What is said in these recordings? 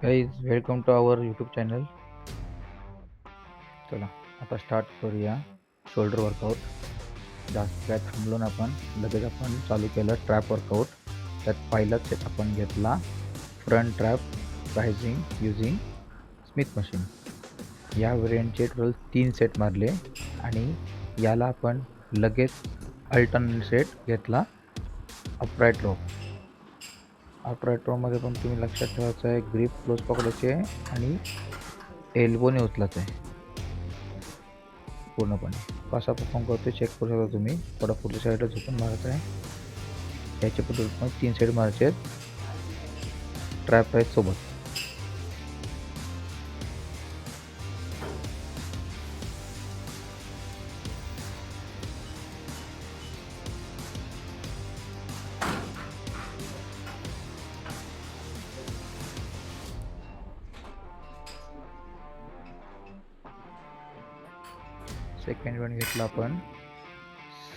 Guys welcome to our YouTube channel. चला आता start करूया शोल्डर वर्कआउट. जास्त काय थांबलो ना आपण, लगेच आपण चालू केलं ट्रॅप वर्कआउट. त्यात पहिलाच सेट आपण घेतला front trap rising using Smith machine. या व्हेरियंटचे टोटल 3 सेट मारले आणि याला आपण लगेच अल्टरनेट सेट घेतला अपराईट रो. अपराईट रोमध्ये पण तुम्ही लक्षात ठेवायचं आहे, ग्रीप क्लोज पकडायचे आहे आणि एल्बोने उचलायचं आहे पूर्णपणे. कसा परफॉर्म करतो चेक करू शकता तुम्ही. थोडा पुढच्या साईडला झोपून मारायचा आहे. याच्या पद्धतीने 3 साईड मारायचे आहेत ट्रॅप राईज सोबत. सेकंड वन घेतला आपण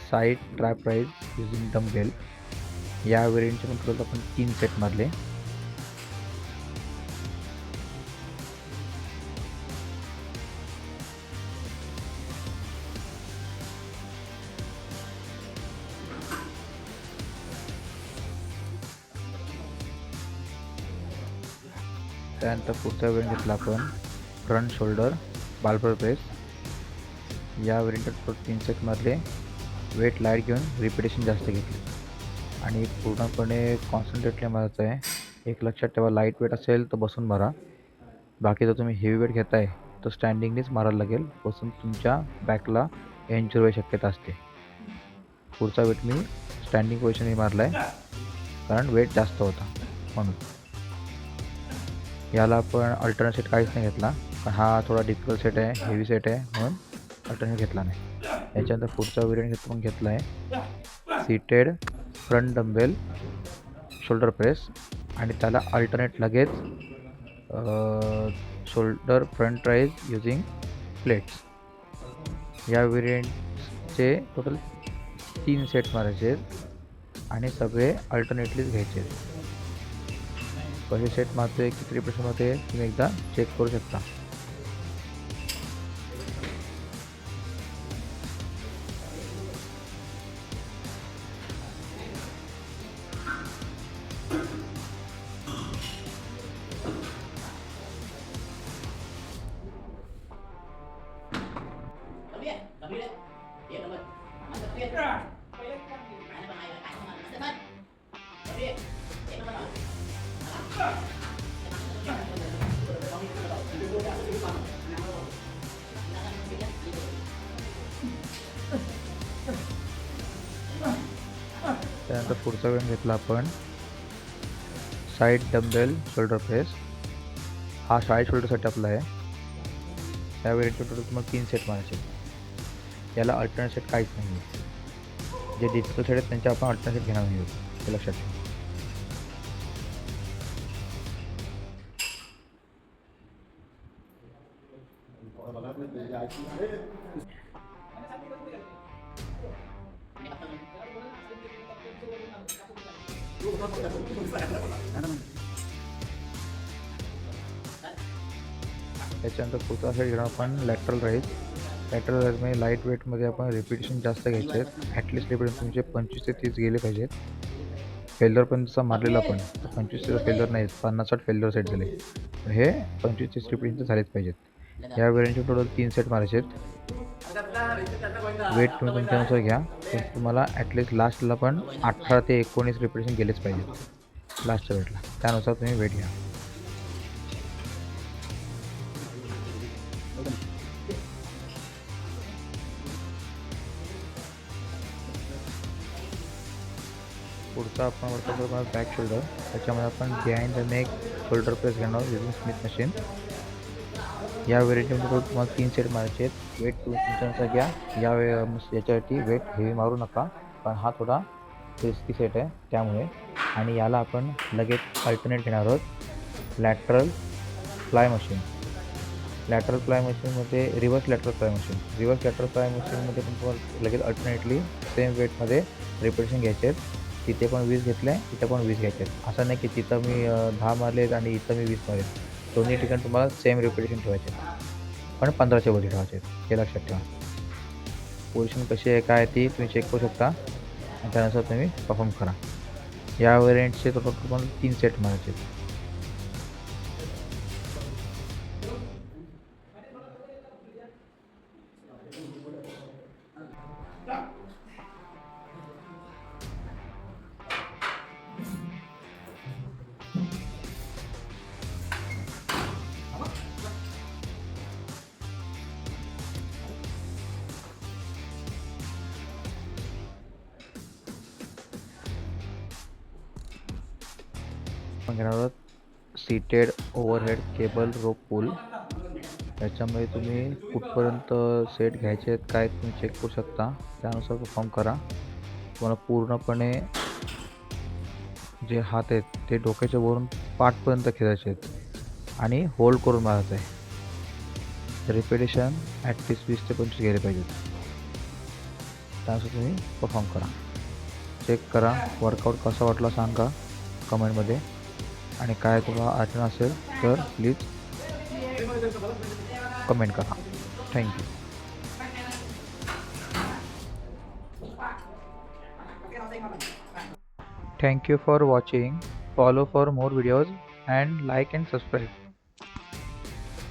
side trap rise using dumbbell. या व्हेरियंटचे पण टोटल आपण 3 सेट मारले. त्यानंतर पुढचा व्हेरियंट घेतला आपण फ्रंट शोल्डर बार्बल प्रेस. या व्हेरियंटचे टोटल 3 सेट मारले. वेट लाईट घेऊन रिपिटेशन जास्त घेतली आणि पूर्णपणे कॉन्सन्ट्रेटली मारायचं आहे. एक लक्षात ठेवा, लाईट वेट असेल तर बसून मारा. बाकी जर तुम्ही हेवी वेट घेताय तर स्टँडिंगनेच मारायला लागेल. बसून तुमच्या बॅकला इंजुरी व्हायची शक्यता असते. पुढचा वेट मी स्टँडिंग पोझिशनने मारला आहे कारण वेट जास्त होता म्हणून. याला आपण अल्टरनेट सेट काहीच नाही घेतला पण हा थोडा डिफिकल्ट सेट आहे, हेवी सेट आहे म्हणून अल्टरनेट घेतला नाही. याच्यानंतर पुढचा व्हेरियंट घेतला आहे seated front dumbbell shoulder press आणि त्याला अल्टरनेट लगेच shoulder front rise using plates. या व्हेरियंटचे टोटल 3 सेट मारायचे आणि सगळे अल्टरनेटलीच घ्यायचे. कसे सेट मारते, किती रिपिटेशनमध्ये तुम्ही एकदा चेक करू शकता. त्यानंतर पुढचा वेळ घेतला आपण साईड डम्बेल शोल्डर प्रेस. हा साईड शोल्डरसाठी आपला आहे. या वेळेचे टोटल तुम्हाला 3 सेट मारायचे. याला अल्टरनेट सेट काहीच नाही आहे. जे डिजिटल सेट आहेत त्यांचे आपण अल्टरनेट सेट घेणार नाही, हे लक्षात ठेवा. त्याच्यानंतर पुढचा सेट घेणार आपण लॅटरल राईज. लॅटरल राईजमध्ये लाईट वेटमध्ये आपण रिपिटेशन जास्त घ्यायचे आहेत. ॲटलिस्ट रिपिटेशन तुमचे 25 ते 30 गेले पाहिजेत. फेल्युअरपर्यंतचा मारलेला आपण 25 ते फेल्युअर नाही, 50-60 फेल्युअर सेट झाले पण हे 25-30 रिपिटेशन झालेच पाहिजेत. या वेळेचे टोटल 3 सेट मारायचे आहेत. वेट तुम्ही तुमच्यानुसार घ्या, पण तुम्हाला ॲटलिस्ट लास्टला पण 18 ते 19 रिपिटेशन गेलेच पाहिजेत लास्टच्या वेटला. त्यानुसार तुम्ही वेट घ्या. पुढचा आपण वर्कआउट करणार बॅक शोल्डर. त्याच्यामध्ये आपण behind the neck shoulder press घेणार युझिंग स्मिथ मशीन. या व्हेरियंटमध्ये तुम्हाला 3 सेट मारायचे आहेत. वेट तुम्ही तुमच्यानुसार घ्या. याच्यासाठी वेट हेवी मारू नका कारण हा थोडा रिस्की सेट आहे त्यामुळे. आणि याला आपण लगेच अल्टरनेट घेणार आहोत lateral fly machine. Lateral fly मशीनमध्ये reverse lateral fly machine. Reverse lateral fly मशीनमध्ये पण तुम्हाला लगेच अल्टरनेटली सेम वेटमध्ये रिपिटेशन घ्यायचे आहेत. तिथे पण 20 घेतले, इथं पण 20 घ्यायचे आहेत. असं नाही की तिथं मी 10 मारलेत आणि इथं मी 20 मारेल. दोन्ही ठिकाणी तुम्हाला सेम रिपिटेशन ठेवायचे पण 15च्या वरती ठेवायचे हे लक्षात ठेवा. पोझिशन कशी आहे काय ती तुम्ही चेक करू शकता आणि त्यानुसार तुम्ही परफॉर्म करा. या व्हेरियंटचे टोटल तुम्हाला 3 सेट मारायचे आहेत. आपण घेणार आहोत सीटेड ओव्हरहेड केबल रोप पूल. त्याच्यामध्ये तुम्ही कुठपर्यंत सेट घ्यायचे आहेत काय तुम्ही चेक करू शकता त्यानुसार परफॉर्म करा. तुम्हाला पूर्णपणे जे हात आहेत ते डोक्याच्या वरून पाठपर्यंत खेळायचे आहेत आणि होल्ड करून मारायचं आहे. रिपिटेशन ॲटलिस्ट 20 ते 25 गेले पाहिजेत. त्यानुसार तुम्ही परफॉर्म करा. चेक करा वर्कआउट कसा वाटला सांगा कमेंटमध्ये आणि काय तुम्हाला अडचण असेल तर प्लीज कमेंट करा. Thank you. Thank you for watching. Follow for more videos and like and subscribe.